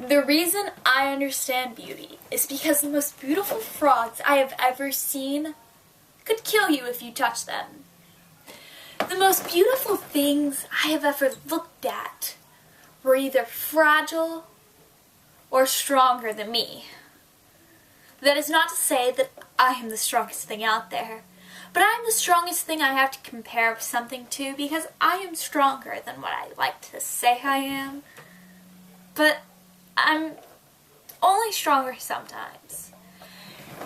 The reason I understand beauty is because the most beautiful frogs I have ever seen could kill you if you touch them. The most beautiful things I have ever looked at were either fragile or stronger than me. That is not to say that I am the strongest thing out there, but I am the strongest thing I have to compare something to because I am stronger than what I like to say I am. But I'm only stronger sometimes.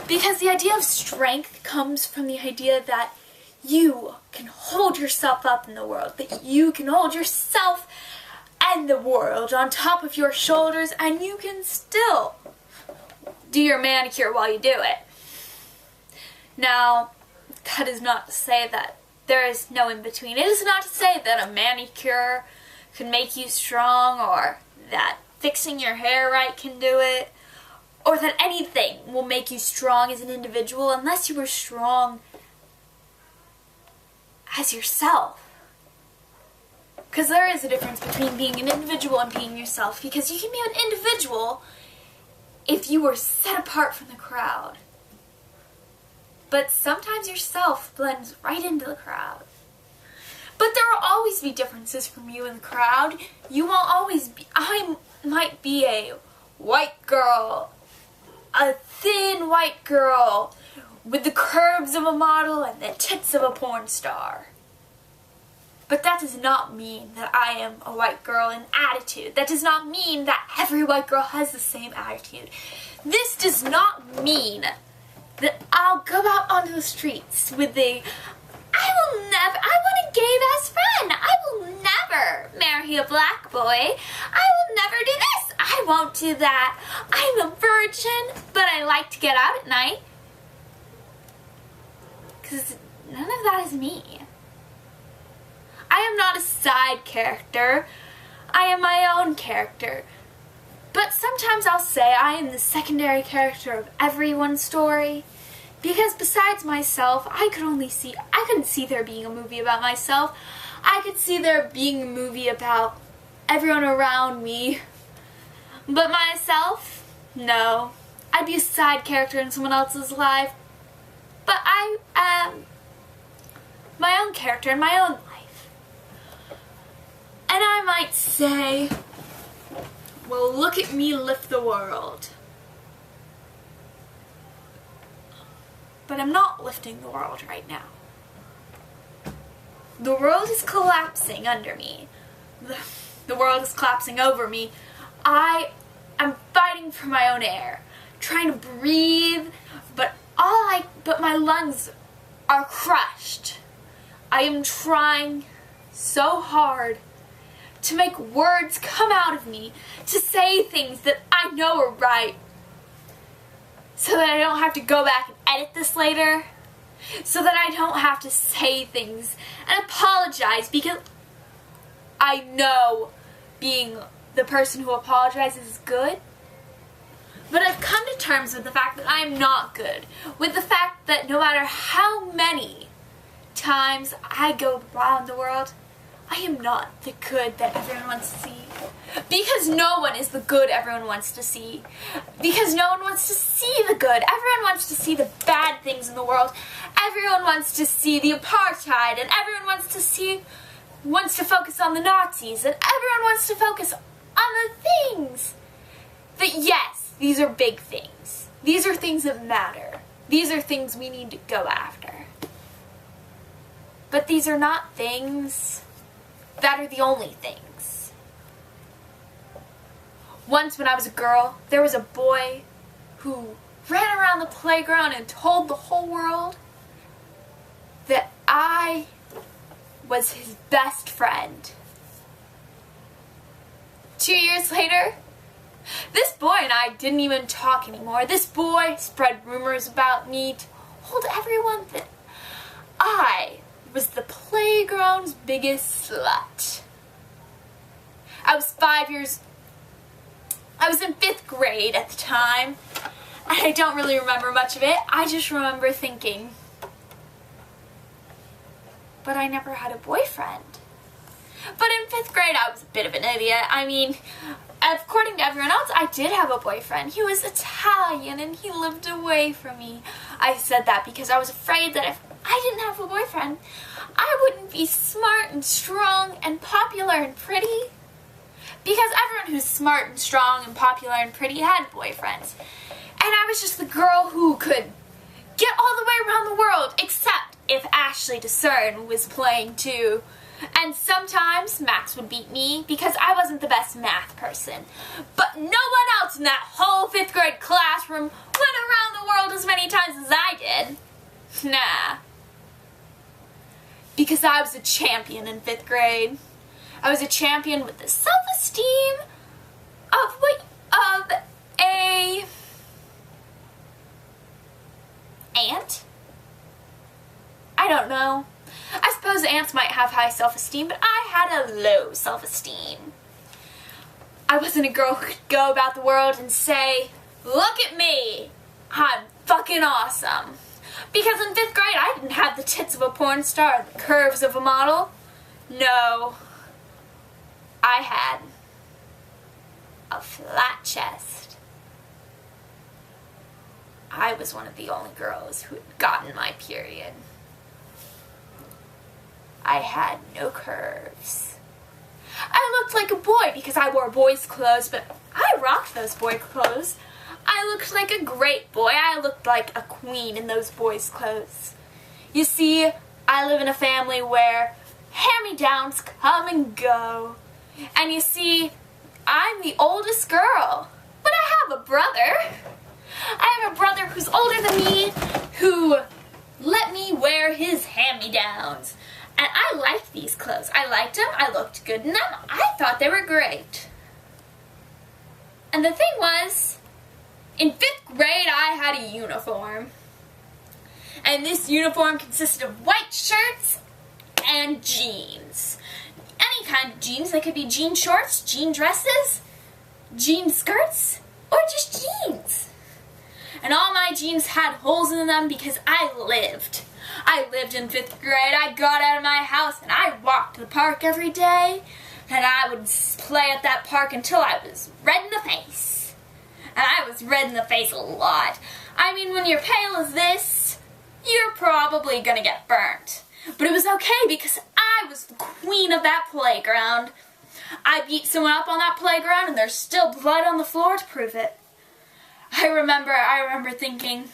Because the idea of strength comes from the idea that you can hold yourself up in the world, that you can hold yourself and the world on top of your shoulders, and you can still do your manicure while you do it. Now, that is not to say that there is no in between. It is not to say that a manicure can make you strong, or that fixing your hair right can do it, or that anything will make you strong as an individual unless you are strong as yourself. Because there is a difference between being an individual and being yourself, because you can be an individual if you were set apart from the crowd. But sometimes yourself blends right into the crowd. But there will always be differences from you and the crowd. You won't always be... I might be a white girl, a thin white girl with the curves of a model and the tits of a porn star. But that does not mean that I am a white girl in attitude. That does not mean that every white girl has the same attitude. This does not mean that I'll go out onto the streets with I want a gay best friend. I will never marry a black boy. I will never do this. I won't do that. I'm a virgin, but I like to get out at night. Because none of that is me. I am not a side character. I am my own character. But sometimes I'll say I am the secondary character of everyone's story. Because besides myself, I couldn't see there being a movie about myself. I could see there being a movie about everyone around me. But myself? No. I'd be a side character in someone else's life. But I am my own character in my own life. And I might say, well, look at me lift the world. But I'm not lifting the world right now. The world is collapsing under me. The world is collapsing over me. I am fighting for my own air, trying to breathe, but my lungs are crushed. I am trying so hard to make words come out of me, to say things that I know are right, so that I don't have to go back and edit this later, so that I don't have to say things and apologize, because I know being the person who apologizes is good. But I've come to terms with the fact that I am not good, with the fact that no matter how many times I go around the world, I am not the good that everyone wants to see. Because no one is the good everyone wants to see. Because no one wants to see the good. Everyone wants to see the bad things in the world. Everyone wants to see the apartheid, and everyone wants to focus on the Nazis, and everyone wants to focus on the things. But yes, these are big things. These are things that matter. These are things we need to go after. But these are not things that are the only things. Once when I was a girl, there was a boy who ran around the playground and told the whole world that I was his best friend. 2 years later, this boy and I didn't even talk anymore. This boy spread rumors about me, told everyone that I was the playground's biggest slut. I was in 5th grade at the time, and I don't really remember much of it. I just remember thinking, but I never had a boyfriend. But in 5th grade, I was a bit of an idiot. I mean, according to everyone else, I did have a boyfriend. He was Italian and he lived away from me. I said that because I was afraid that if I didn't have a boyfriend, I wouldn't be smart and strong and popular and pretty. Because everyone who's smart and strong and popular and pretty had boyfriends. And I was just the girl who could get all the way around the world, except if Ashley Discern was playing too. And sometimes Max would beat me because I wasn't the best math person. But no one else in that whole 5th grade classroom went around the world as many times as I did. Nah. Because I was a champion in 5th grade. I was a champion with the self-esteem of a ant? I don't know. I suppose ants might have high self-esteem, but I had a low self-esteem. I wasn't a girl who could go about the world and say, look at me, I'm fucking awesome. Because in 5th grade, I didn't have the tits of a porn star or the curves of a model. No. I had a flat chest. I was one of the only girls who had gotten my period. I had no curves. I looked like a boy because I wore boys' clothes, but I rocked those boy clothes. I looked like a great boy. I looked like a queen in those boys' clothes. You see, I live in a family where hand-me-downs come and go. And you see, I'm the oldest girl, but I have a brother. I have a brother who's older than me, who let me wear his hand-me-downs. And I liked these clothes. I liked them. I looked good in them. I thought they were great. And the thing was, in 5th grade, I had a uniform. And this uniform consisted of white shirts and jeans. Any kind of jeans. They could be jean shorts, jean dresses, jean skirts, or just jeans. And all my jeans had holes in them because I lived. I lived in 5th grade. I got out of my house and I walked to the park every day. And I would play at that park until I was red in the face. And I was red in the face a lot. I mean, when you're pale as this, you're probably gonna get burnt. But it was okay because I was the queen of that playground. I beat someone up on that playground and there's still blood on the floor to prove it. I remember thinking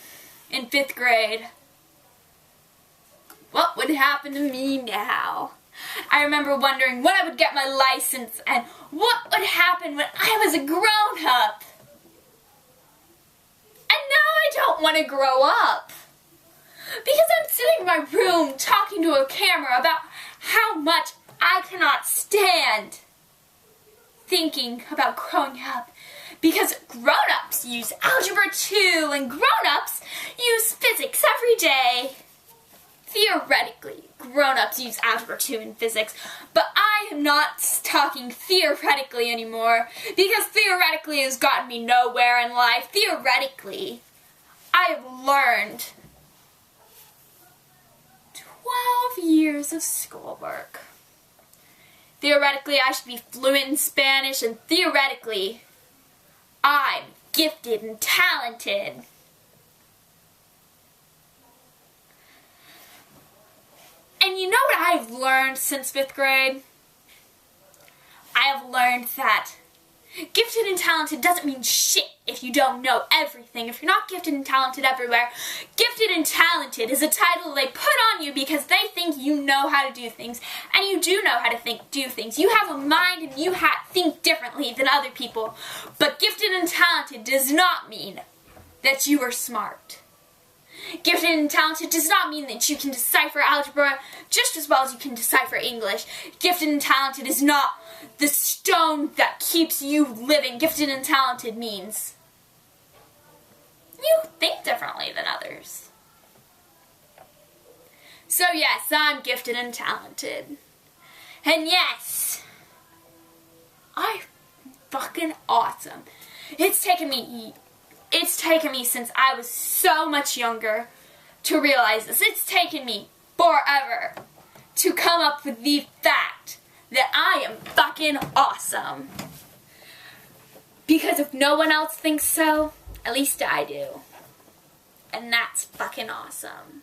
in 5th grade, what would happen to me now? I remember wondering when I would get my license and what would happen when I was a grown-up. And now I don't want to grow up. Because I'm sitting in my room talking to a camera about how much I cannot stand thinking about growing up. Because grown-ups use Algebra 2 and grown-ups use physics every day. Theoretically, grown-ups use Algebra 2 and physics, but I am not talking theoretically anymore, because theoretically has gotten me nowhere in life. Theoretically, I have learned 12 years of schoolwork. Theoretically, I should be fluent in Spanish, and theoretically, I'm gifted and talented. And you know what I've learned since 5th grade? I have learned that gifted and talented doesn't mean shit if you don't know everything. If you're not gifted and talented everywhere, gifted and talented is a title they put on you because they think you know how to do things. And you do know how to do things. You have a mind and you think differently than other people. But gifted and talented does not mean that you are smart. Gifted and talented does not mean that you can decipher algebra just as well as you can decipher English. Gifted and talented is not the stone that keeps you living. Gifted and talented means you think differently than others. So yes, I'm gifted and talented. And yes, I'm fucking awesome. It's taken me since I was so much younger to realize this. It's taken me forever to come up with the fact that I am fucking awesome. Because if no one else thinks so, at least I do. And that's fucking awesome.